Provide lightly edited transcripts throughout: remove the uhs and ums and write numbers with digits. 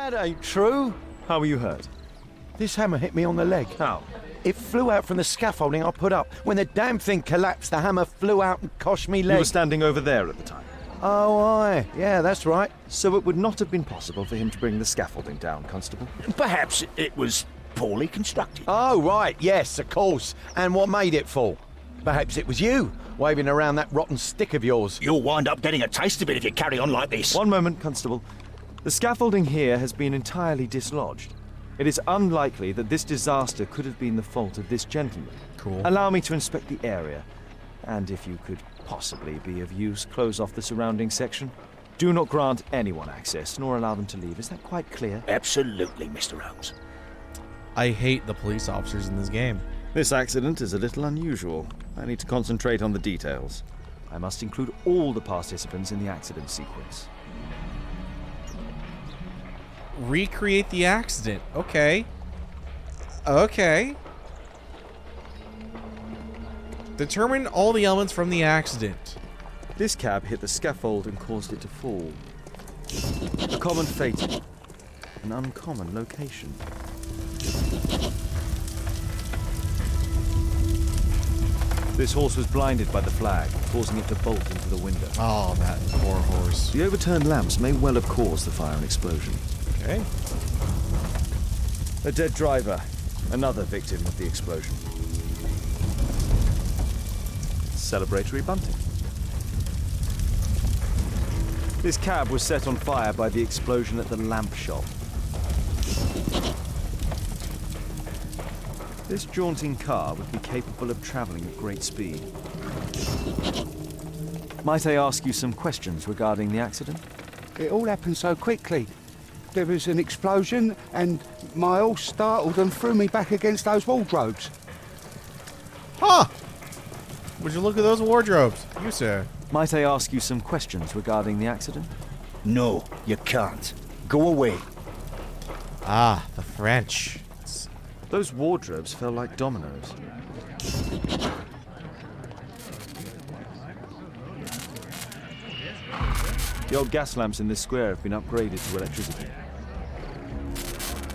That ain't true. How were you hurt? This hammer hit me on the leg. How? It flew out from the scaffolding I put up. When the damn thing collapsed, the hammer flew out and coshed me leg. You were standing over there at the time. Oh, aye. Yeah, that's right. So it would not have been possible for him to bring the scaffolding down, Constable? Perhaps it was poorly constructed. Oh, right. Yes, of course. And what made it fall? Perhaps it was you, waving around that rotten stick of yours. You'll wind up getting a taste of it if you carry on like this. One moment, Constable. The scaffolding here has been entirely dislodged. It is unlikely that this disaster could have been the fault of this gentleman. Cool. Allow me to inspect the area. And if you could possibly be of use, close off the surrounding section. Do not grant anyone access, nor allow them to leave. Is that quite clear? Absolutely, Mr. Holmes. I hate the police officers in this game. This accident is a little unusual. I need to concentrate on the details. I must include all the participants in the accident sequence. Recreate the accident. Okay. Okay. Determine all the elements from the accident. This cab hit the scaffold and caused it to fall. A common fate. An uncommon location. This horse was blinded by the flag, causing it to bolt into the window. Oh, that poor horse. The overturned lamps may well have caused the fire and explosion. Okay. A dead driver. Another victim of the explosion. Celebratory bunting. This cab was set on fire by the explosion at the lamp shop. This jaunting car would be capable of traveling at great speed. Might I ask you some questions regarding the accident? It all happened so quickly. There was an explosion and my horse startled and threw me back against those wardrobes. Huh! Would you look at those wardrobes? You, sir. Might I ask you some questions regarding the accident? No, you can't. Go away. Ah, the French. Those wardrobes fell like dominoes. The old gas lamps in this square have been upgraded to electricity.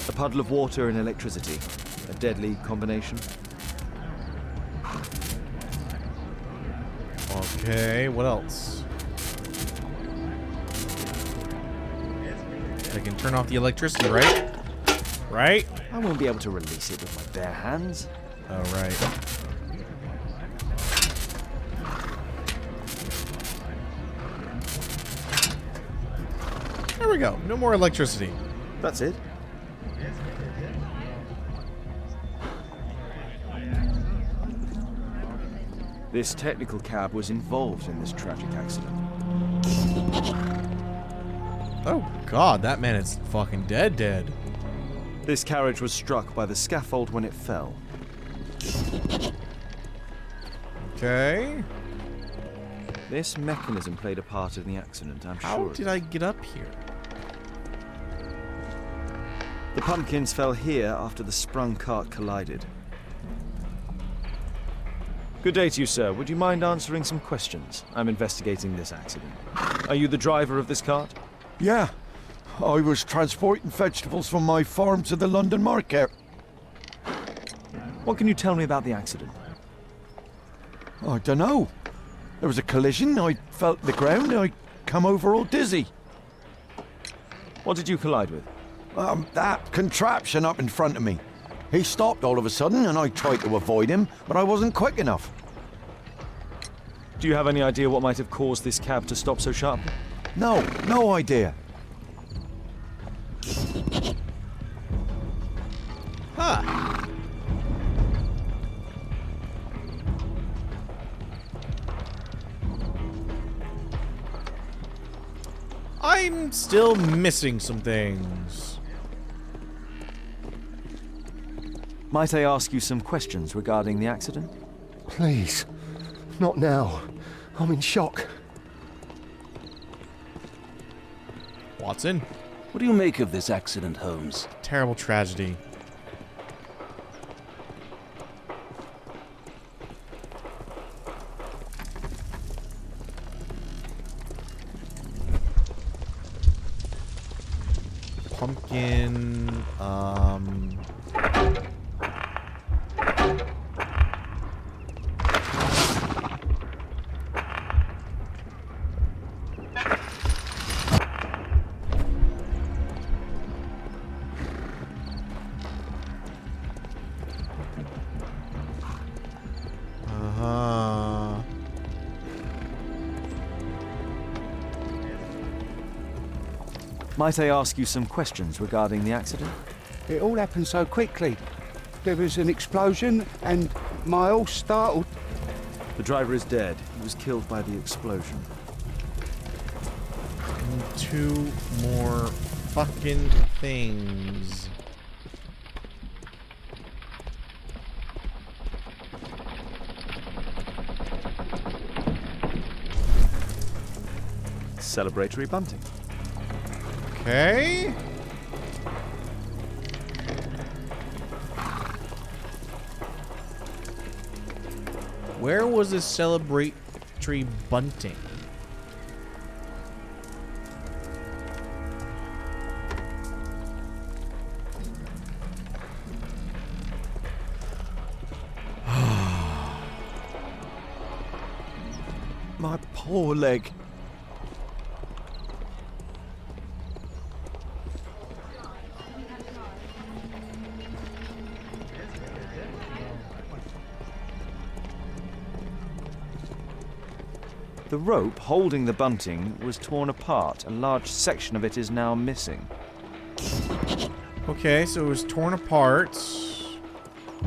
A puddle of water and electricity. A deadly combination. Okay, what else? I can turn off the electricity, right? Right? I won't be able to release it with my bare hands. Oh, right. There we go. No more electricity. That's it. This technical cab was involved in this tragic accident. Oh, God, that man is fucking dead. This carriage was struck by the scaffold when it fell. Okay. This mechanism played a part in the accident, I'm How sure. did I get up here? The pumpkins fell here after the sprung cart collided. Good day to you, sir. Would you mind answering some questions? I'm investigating this accident. Are you the driver of this cart? Yeah. I was transporting vegetables from my farm to the London market. What can you tell me about the accident? I don't know. There was a collision. I felt the ground. I come over all dizzy. What did you collide with? That contraption up in front of me. He stopped all of a sudden and I tried to avoid him, but I wasn't quick enough. Do you have any idea what might have caused this cab to stop so sharply? No idea. Huh. I'm still missing some things. Might I ask you some questions regarding the accident? Please, not now. I'm in shock. Watson? What do you make of this accident, Holmes? Terrible tragedy. fucking Might I ask you some questions regarding the accident? It all happened so quickly. There was an explosion and my horse startled. The driver is dead. He was killed by the explosion. two more fucking things. Celebratory bunting. Okay. Where was the celebratory bunting? My poor leg. The rope holding the bunting was torn apart. A large section of it is now missing. Okay, so it was torn apart.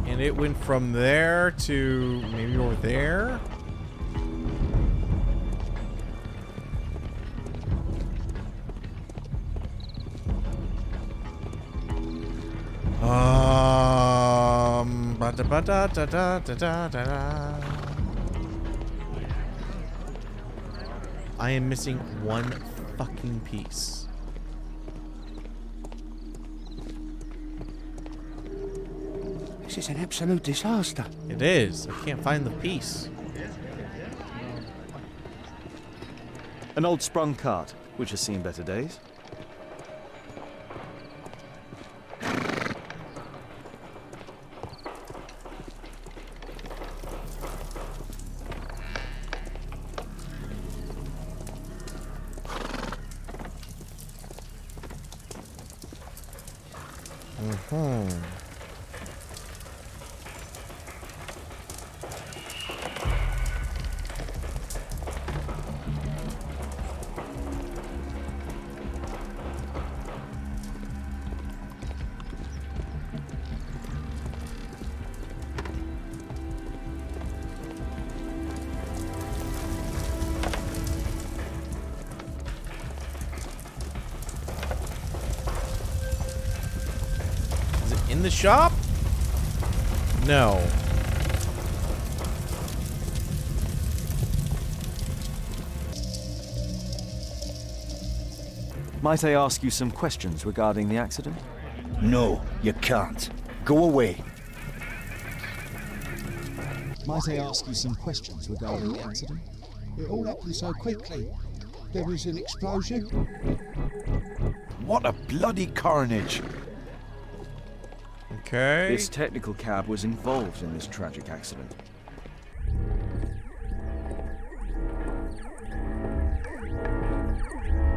And it went from there to maybe over there. I am missing one fucking piece. This is an absolute disaster. It is. I can't find the piece. An old sprung cart, which has seen better days. In the shop? No. Might I ask you some questions regarding the accident? No, you can't. Go away. Might I ask you some questions regarding the accident? It all happened so quickly. There was an explosion. What a bloody carnage! Okay. This technical cab was involved in this tragic accident.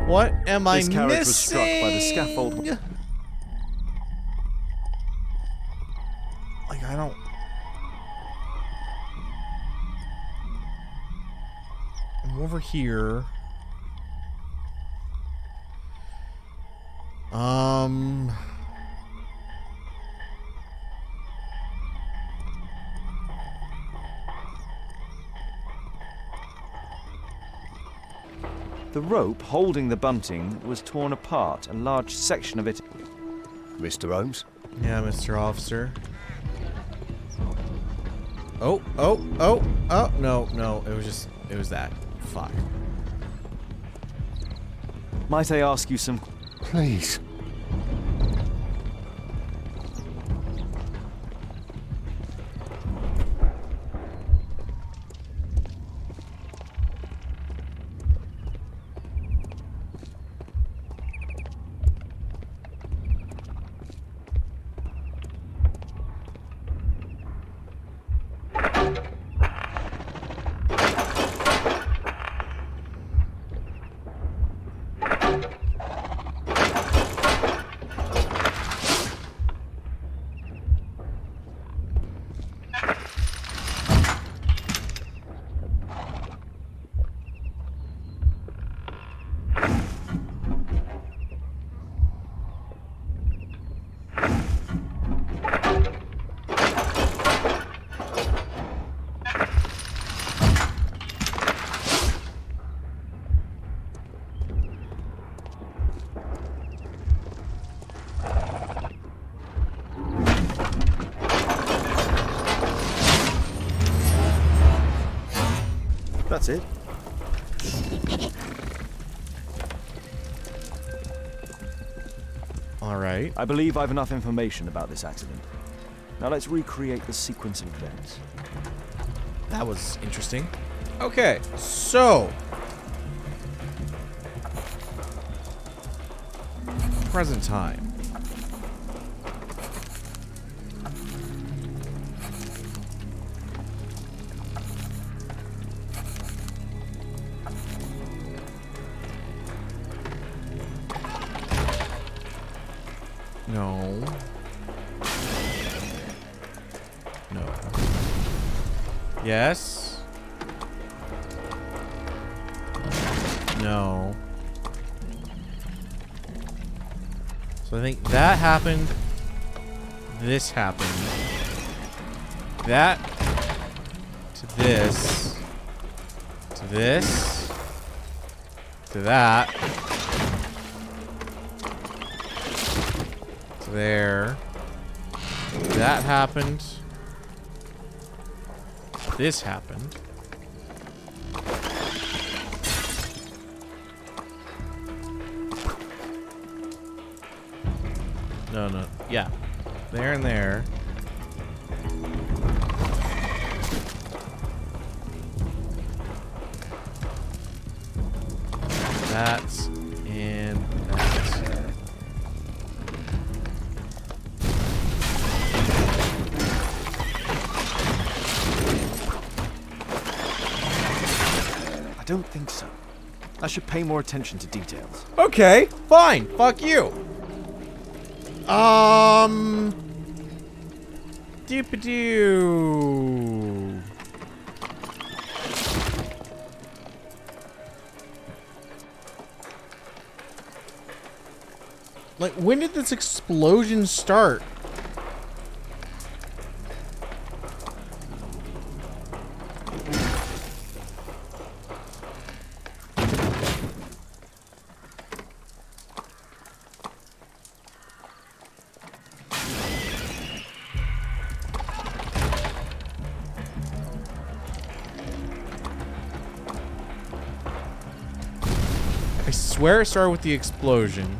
What am I This missing? carriage was struck by the scaffold. Like, I don't... I'm over here. The rope holding the bunting was torn apart. A large section of it... Mr. Holmes? Yeah, Mr. Officer. Oh, no, it was that. Fuck. Might I ask you some... Please. that's it. All right. I believe I've enough information about this accident. Now let's recreate the sequence of events. That was interesting. Okay, so present time. No. No. Yes. No. So I think that happened. This happened. That to this. To this. To that. To there. That happened. This happened. No, no. Yeah. There and there. That's and that's. I don't think so. I should pay more attention to details. Okay, fine. Fuck you. Doop-a-doo. Like, when did this explosion start? I swear it started with the explosion.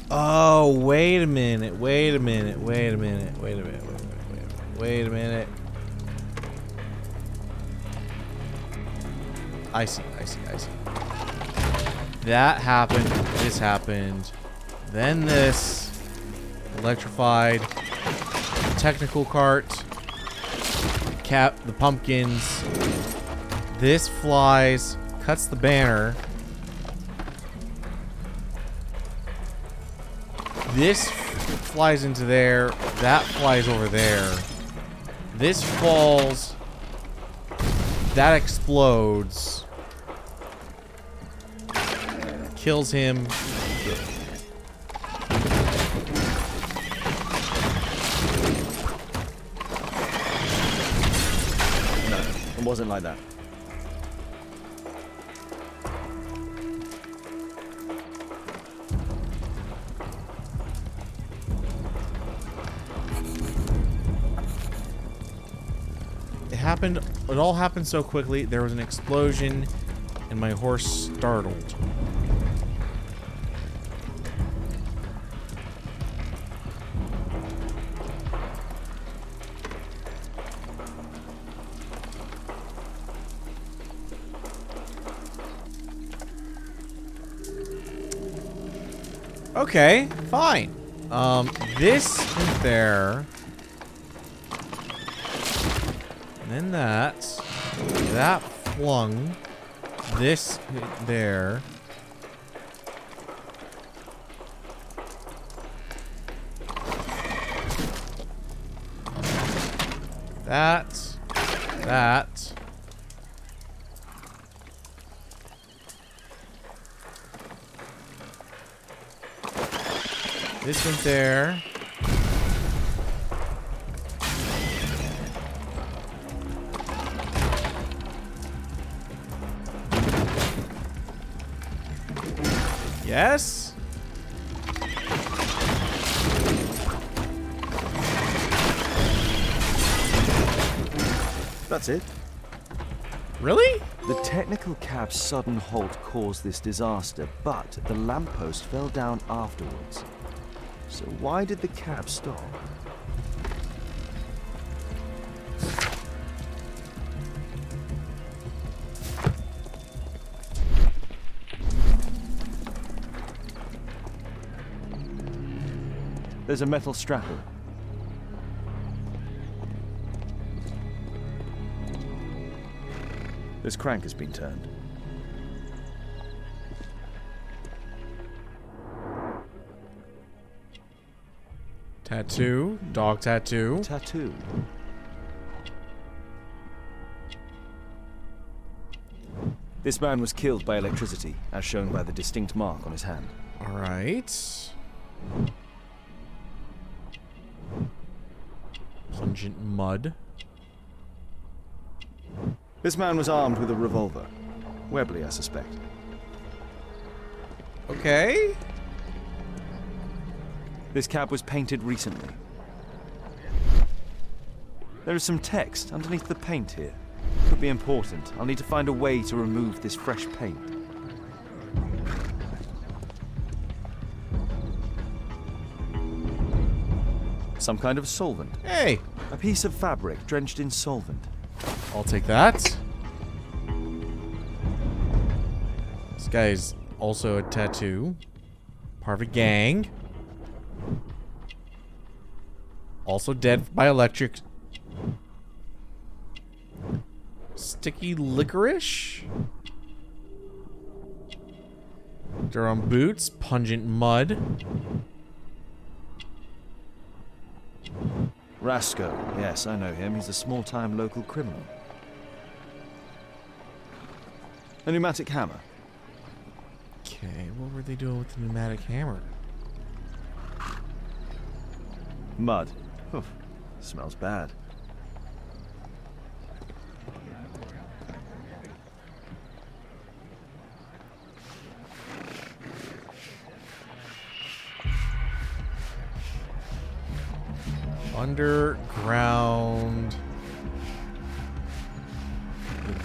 Oh, wait a minute, wait a minute, wait a minute, wait a minute, wait a minute, wait a minute. I see, I see, I see. That happened, this happened, then this, electrified, technical cart, the pumpkins, this flies, cuts the banner. This flies into there. That flies over there. This falls. That explodes. Kills him. No, it wasn't like that. It all happened so quickly. There was an explosion and my horse startled. Okay, fine. This is there. And then that flung this there. That. This went there. Yes? That's it. Really? The technical cab's sudden halt caused this disaster, but the lamppost fell down afterwards. So why did the cab stop? There's a metal strapper. This crank has been turned. Tattoo. Dog tattoo. Tattoo. This man was killed by electricity, as shown by the distinct mark on his hand. Alright. Pungent mud. This man was armed with a revolver. Webley, I suspect. Okay. This cab was painted recently. There is some text underneath the paint here. Could be important. I'll need to find a way to remove this fresh paint. Some kind of solvent. Hey, A piece of fabric drenched in solvent. I'll take that. This guy is also a tattoo. Part of a gang. Also dead by electric. Sticky licorice. Durham boots. Pungent mud. Rasco. Yes, I know him. He's a small-time local criminal. A pneumatic hammer. Okay, what were they doing with the pneumatic hammer? Mud. Oof, smells bad. Underground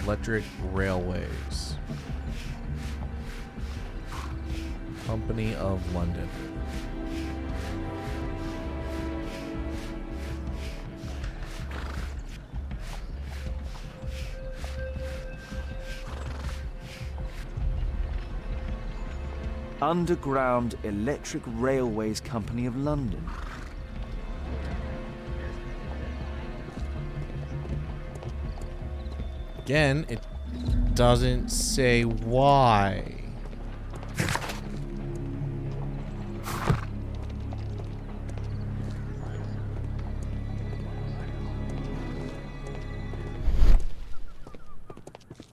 electric railways. Company of London. Underground Electric Railways Company of London. Again, it doesn't say why.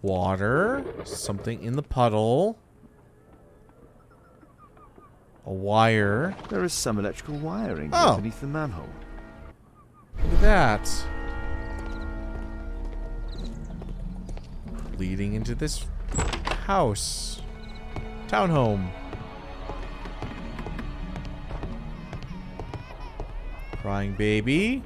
Water, something in the puddle. A wire. There is some electrical wiring Oh. beneath the manhole. Look at that. Leading into this house. Townhome. Crying baby.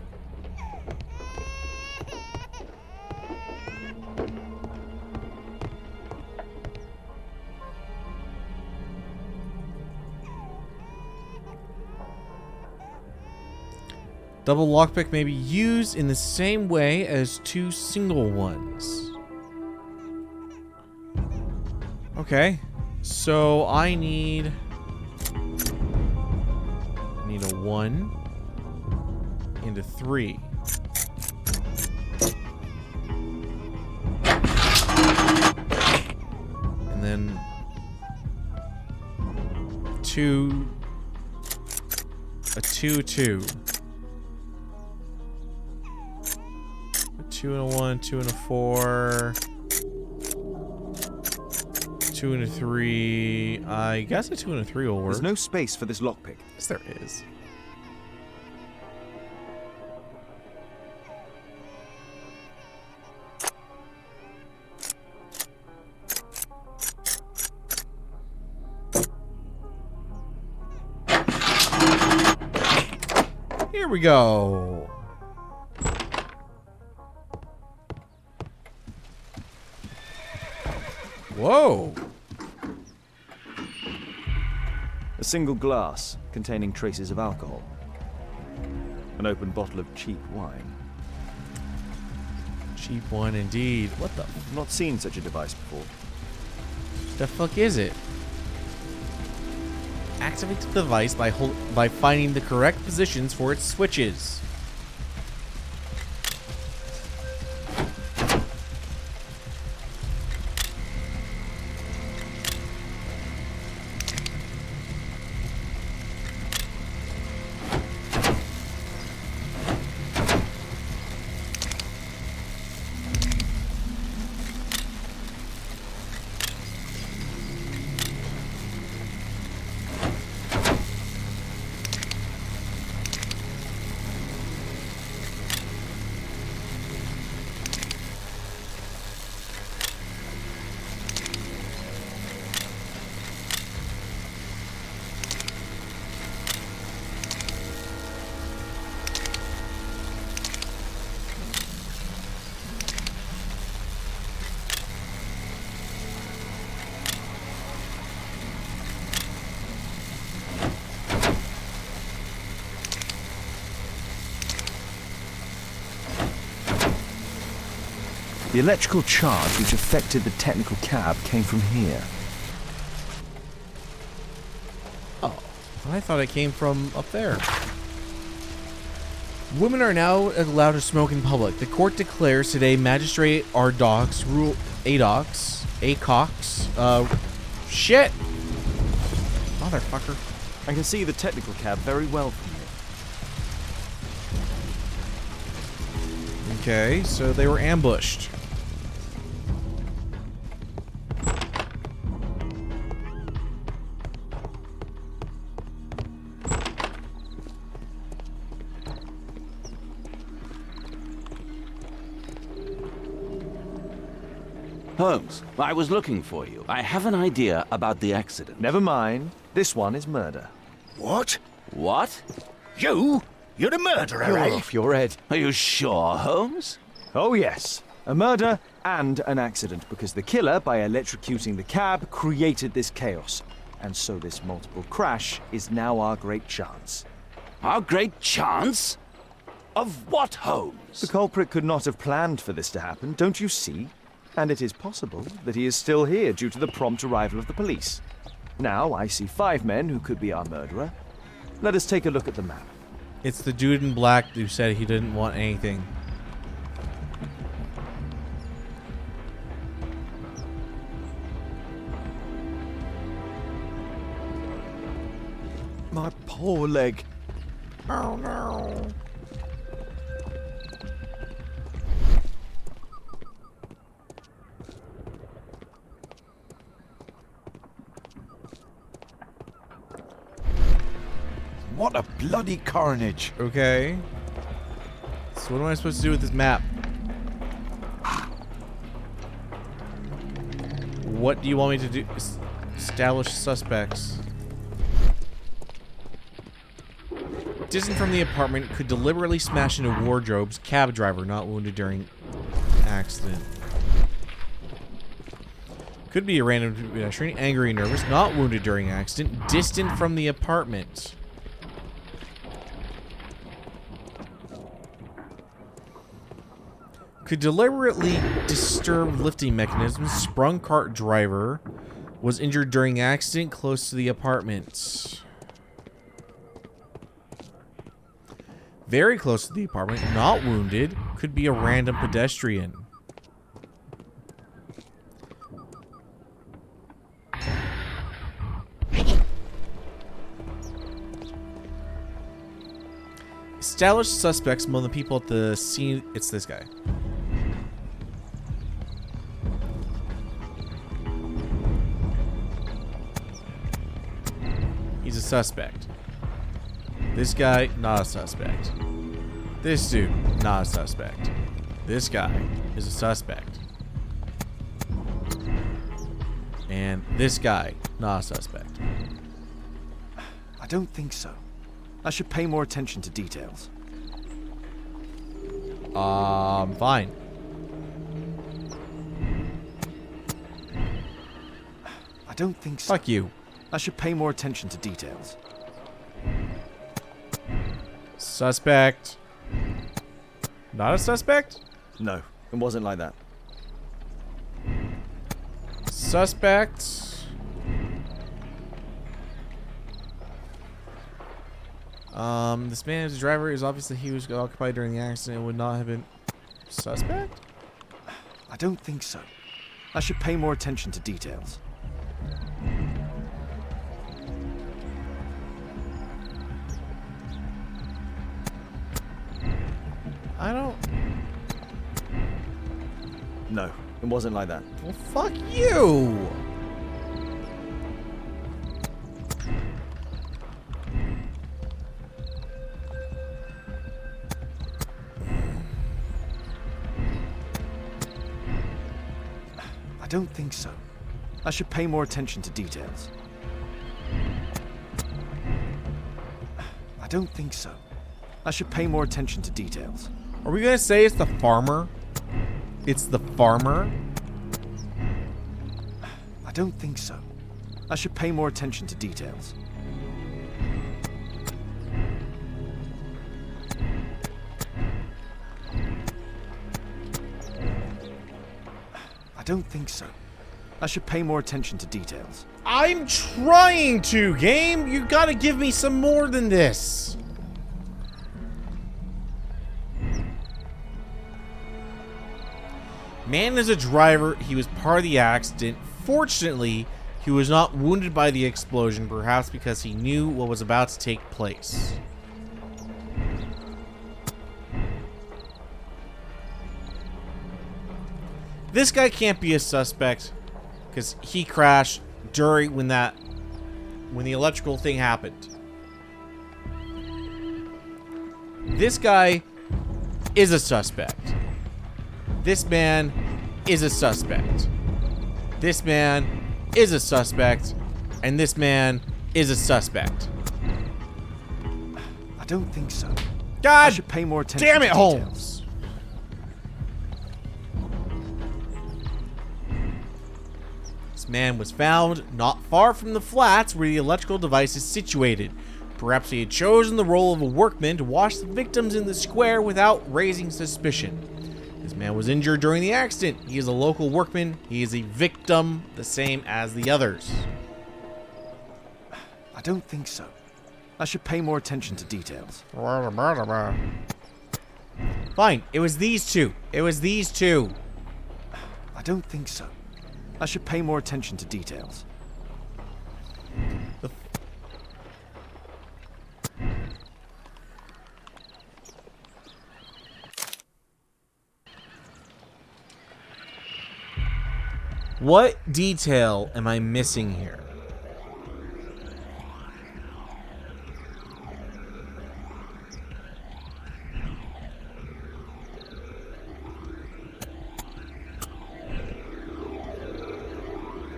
Double lockpick may be used in the same way as two single ones. Okay, so I need a 1 and a 3. And then 2, a 2, 2. 2 and a 1, 2 and a 4. 2 2 and a 3. I guess a 2 and a 3 will work. There's no space for this lockpick. Yes, there is. Here we go. Whoa. A single glass containing traces of alcohol. An open bottle of cheap wine. Cheap one indeed. What the? I've not seen such a device before. The fuck is it? Activate the device by finding the correct positions for its switches. The electrical charge which affected the technical cab came from here. Oh, I thought it came from up there. Women are now allowed to smoke in public. The court declares today Magistrate Ardox rule shit. Motherfucker. I can see the technical cab very well from here. Okay, so they were ambushed. Holmes, I was looking for you. I have an idea about the accident. Never mind. This one is murder. What? What? You? You're the murderer, You're eh? off your head. Are you sure, Holmes? Oh yes, a murder and an accident, because the killer, by electrocuting the cab, created this chaos. And so this multiple crash is now our great chance. Our great chance? Of what, Holmes? The culprit could not have planned for this to happen, don't you see? And it is possible that he is still here due to the prompt arrival of the police. Now I see 5 men who could be our murderer. Let us take a look at the map. It's the dude in black who said he didn't want anything. My poor leg. Oh no. What a bloody carnage. Okay. So what am I supposed to do with this map? What do you want me to do? Establish suspects. Distant from the apartment, could deliberately smash into wardrobes. Cab driver not wounded during accident. Could be a random pedestrian, angry and nervous, not wounded during accident. Distant from the apartment. Could deliberately disturb lifting mechanisms. Sprung cart driver was injured during accident close to the apartment. Very close to the apartment, not wounded. Could be a random pedestrian. Established suspects among the people at the scene. It's this guy. suspect. This guy, not a suspect. This dude, not a suspect. This guy is a suspect. And this guy, not a suspect. I don't think so. I should pay more attention to details. Fine. I don't think so. Fuck you. I should pay more attention to details. Suspect. Not a suspect? No, it wasn't like that. Suspect. This man is a driver. Is obviously he was occupied during the accident and would not have been suspect? I don't think so. I should pay more attention to details. I don't. No, it wasn't like that. Well, fuck you. I don't think so. I should pay more attention to details. I don't think so. I should pay more attention to details. Are we gonna say it's the farmer? It's the farmer? I don't think so. I should pay more attention to details. I don't think so. I should pay more attention to details. I'm trying to, game. You gotta give me some more than this. Man is a driver. He was part of the accident. Fortunately, he was not wounded by the explosion, perhaps because he knew what was about to take place. This guy can't be a suspect because he crashed during when the electrical thing happened. This guy is a suspect. This man is a suspect. This man is a suspect. And this man is a suspect. I don't think so. I God should pay more attention damn it, to Holmes. details. This man was found not far from the flats where the electrical device is situated. Perhaps he had chosen the role of a workman to watch the victims in the square without raising suspicion. This man was injured during the accident. He is a local workman. He is a victim, the same as the others. I don't think so. I should pay more attention to details. Fine, it was these two. It was these two. I don't think so. I should pay more attention to details. What detail am I missing here?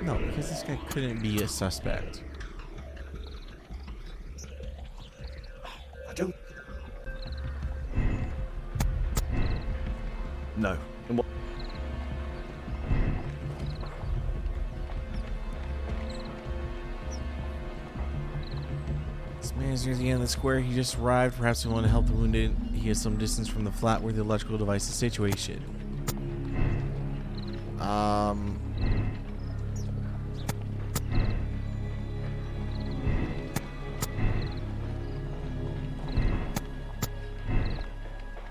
No, because this guy couldn't be a suspect. I don't... No. And what... This man is near the end of the square. He just arrived. Perhaps he wanted to help the wounded. He is some distance from the flat where the electrical device is situated.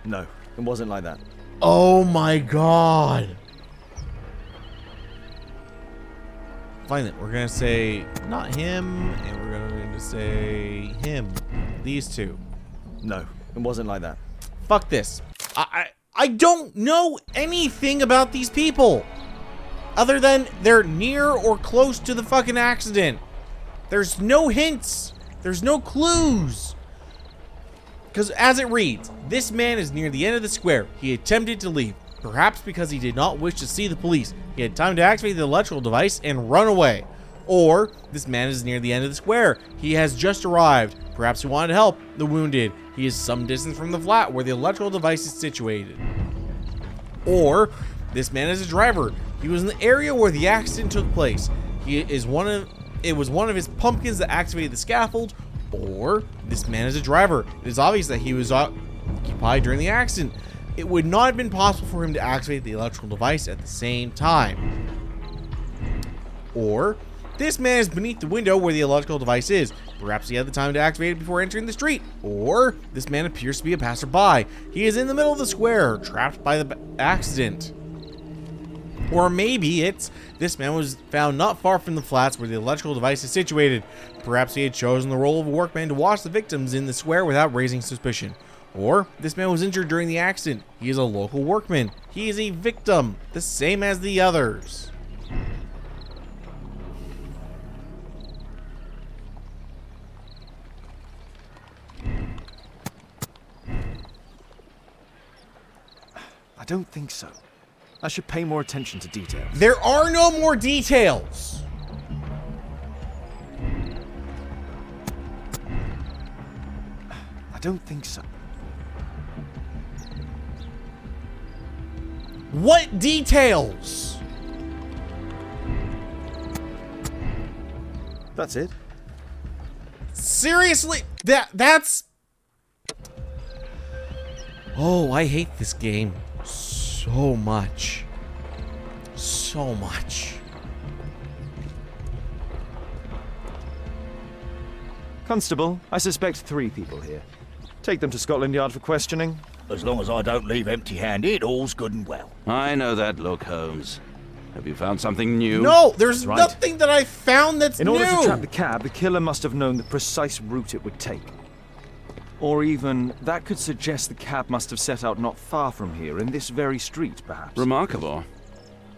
No, it wasn't like that. Oh my god. Fine then, we're gonna say not him, and we're going to say him. These two. No, it wasn't like that. Fuck this. I don't know anything about these people. Other than they're near or close to the fucking accident. There's no hints There's no clues. Because as it reads, this man is near the end of the square. He attempted to leave, perhaps because he did not wish to see the police. He had time to activate the electrical device and run away. Or, this man is near the end of the square. He has just arrived. Perhaps he wanted to help the wounded. He is some distance from the flat where the electrical device is situated. Or, this man is a driver. He was in the area where the accident took place. It was one of his pumpkins that activated the scaffold. Or, this man is a driver. It is obvious that he was occupied during the accident. It would not have been possible for him to activate the electrical device at the same time. Or, this man is beneath the window where the electrical device is. Perhaps he had the time to activate it before entering the street. Or, this man appears to be a passerby. He is in the middle of the square, trapped by the accident. Or maybe it's this man was found not far from the flats where the electrical device is situated. Perhaps he had chosen the role of a workman to watch the victims in the square without raising suspicion. Or this man was injured during the accident. He is a local workman. He is a victim, the same as the others. I don't think so. I should pay more attention to details. There are no more details. I don't think so. What details? That's it. Seriously? That's... Oh, I hate this game so much. So much. Constable, I suspect 3 people here. Take them to Scotland Yard for questioning. As long as I don't leave empty-handed, all's good and well. I know that look, Holmes. Have you found something new? No, there's right. nothing that I found that's In new. order to trap the cab, the killer must have known the precise route it would take. Or even, that could suggest the cab must have set out not far from here, in this very street, perhaps. Remarkable.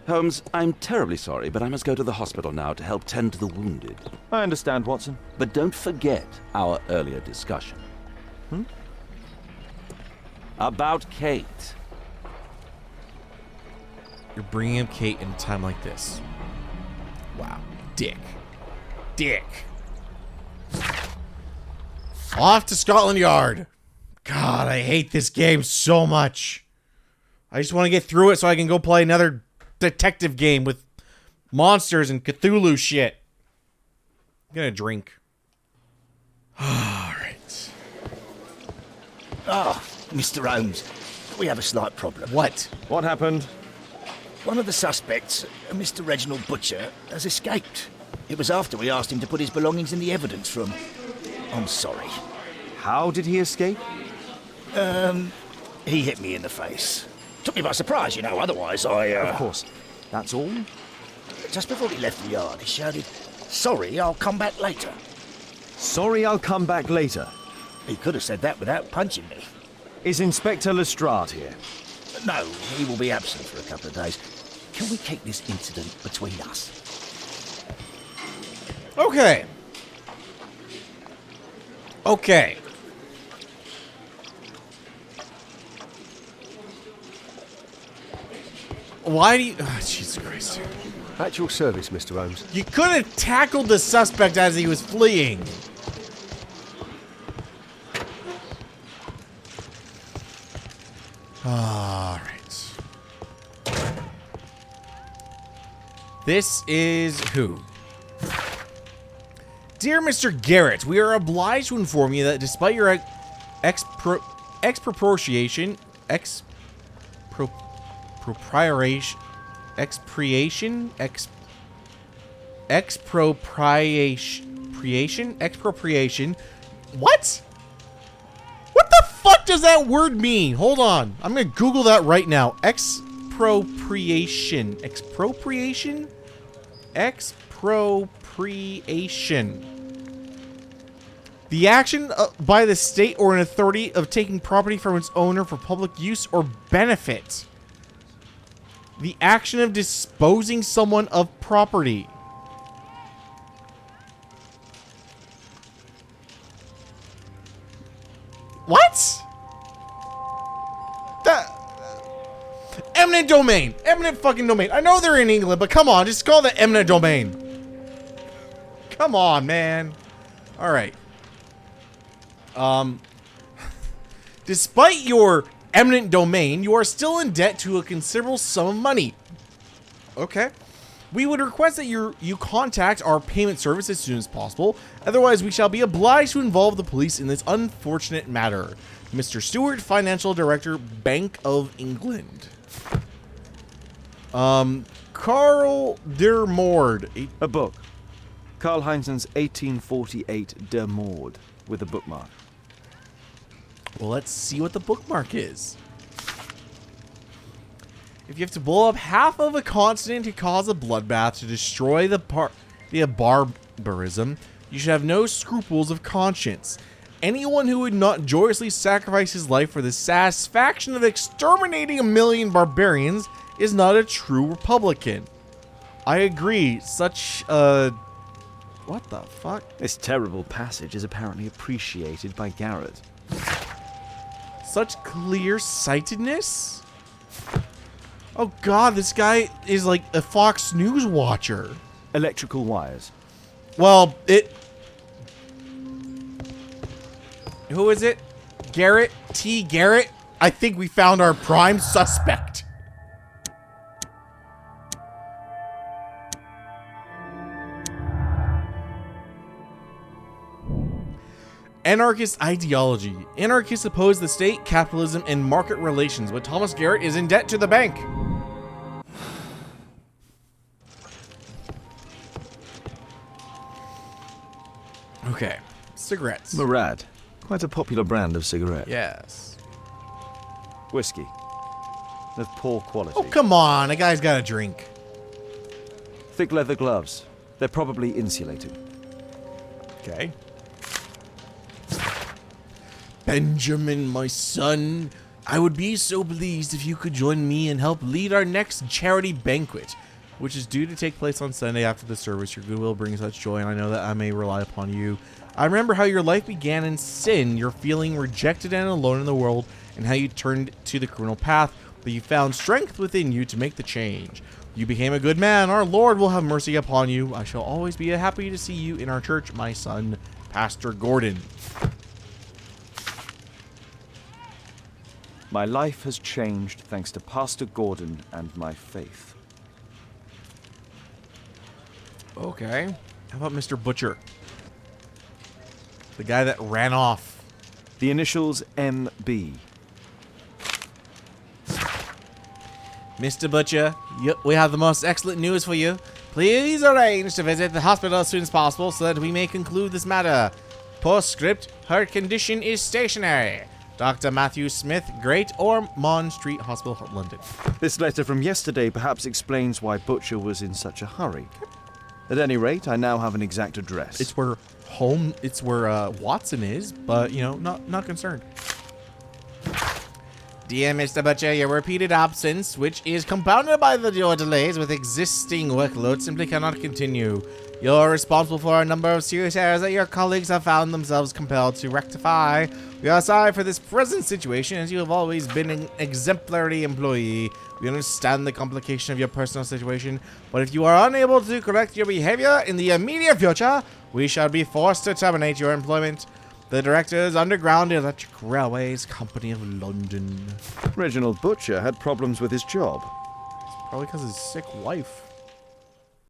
Holmes, I'm terribly sorry, but I must go to the hospital now to help tend to the wounded. I understand, Watson. But don't forget our earlier discussion. About Kate. You're bringing up Kate in a time like this. Wow. Dick. Off to Scotland Yard. God, I hate this game so much. I just want to get through it so I can go play another detective game with monsters and Cthulhu shit. I'm gonna drink. Alright. Ah, Mr. Holmes, we have a slight problem. What? What happened? One of the suspects, Mr. Reginald Butcher, has escaped. It was after we asked him to put his belongings in the evidence room. I'm sorry. How did he escape? He hit me in the face. Took me by surprise, you know, otherwise I, Of course. That's all? Just before he left the yard, he shouted, "Sorry, I'll come back later." Sorry, I'll come back later. He could have said that without punching me. Is Inspector Lestrade here? No, he will be absent for a couple of days. Can we keep this incident between us? Okay. Why do you... Oh, Jesus Christ. At your service, Mr. Holmes. You could have tackled the suspect as he was fleeing. All right. This is who? Dear Mr. Garrett, we are obliged to inform you that despite your expropriation, what? What the fuck does that word mean? Hold on. I'm gonna Google that right now. Expropriation. The action by the state or an authority of taking property from its owner for public use or benefit. The action of disposing someone of property. Eminent domain. Eminent fucking domain. I know they're in England, but come on, just call it eminent domain. Come on, man. All right. Despite your eminent domain, you are still in debt to a considerable sum of money. Okay. We would request that you contact our payment service as soon as possible. Otherwise, we shall be obliged to involve the police in this unfortunate matter. Mr. Stewart, Financial Director, Bank of England. Carl der Moord. A book. Karl Heinzen's 1848 Der Mord, with a bookmark. Well, let's see what the bookmark is. If you have to blow up half of a continent to cause a bloodbath to destroy the barbarism, you should have no scruples of conscience. Anyone who would not joyously sacrifice his life for the satisfaction of exterminating 1 million barbarians is not a true Republican. I agree. Such a... What the fuck? This terrible passage is apparently appreciated by Garrett. Such clear-sightedness? Oh god, this guy is like a Fox News watcher. Electrical wires. Well, who is it? Garrett? T. Garrett? I think we found our prime suspect. Anarchist ideology. Anarchists oppose the state, capitalism, and market relations, but Thomas Garrett is in debt to the bank. Okay. Cigarettes. Murad. Quite a popular brand of cigarette. Yes. Whiskey. Of poor quality. Oh, come on. A guy's got a drink. Thick leather gloves. They're probably insulated. Okay. Benjamin, my son, I would be so pleased if you could join me and help lead our next charity banquet, which is due to take place on Sunday after the service. Your goodwill brings such joy, and I know that I may rely upon you. I remember how your life began in sin, your feeling rejected and alone in the world, and how you turned to the criminal path, but you found strength within you to make the change. You became a good man. Our Lord will have mercy upon you. I shall always be happy to see you in our church, my son, Pastor Gordon. My life has changed thanks to Pastor Gordon and my faith. Okay. How about Mr. Butcher? The guy that ran off. The initials MB. Mr. Butcher, we have the most excellent news for you. Please arrange to visit the hospital as soon as possible so that we may conclude this matter. Postscript, her condition is stationary. Dr. Matthew Smith, Great Ormond Street Hospital, London. This letter from yesterday perhaps explains why Butcher was in such a hurry. At any rate, I now have an exact address. It's where Watson is, but, you know, not concerned. Dear Mr. Butcher, your repeated absence, which is compounded by your delays with existing workload, simply cannot continue. You're responsible for a number of serious errors that your colleagues have found themselves compelled to rectify. We are sorry for this present situation, as you have always been an exemplary employee. We understand the complication of your personal situation, but if you are unable to correct your behavior in the immediate future, we shall be forced to terminate your employment. The Directors, Underground Electric Railways Company of London. Reginald Butcher had problems with his job. Probably because of his sick wife.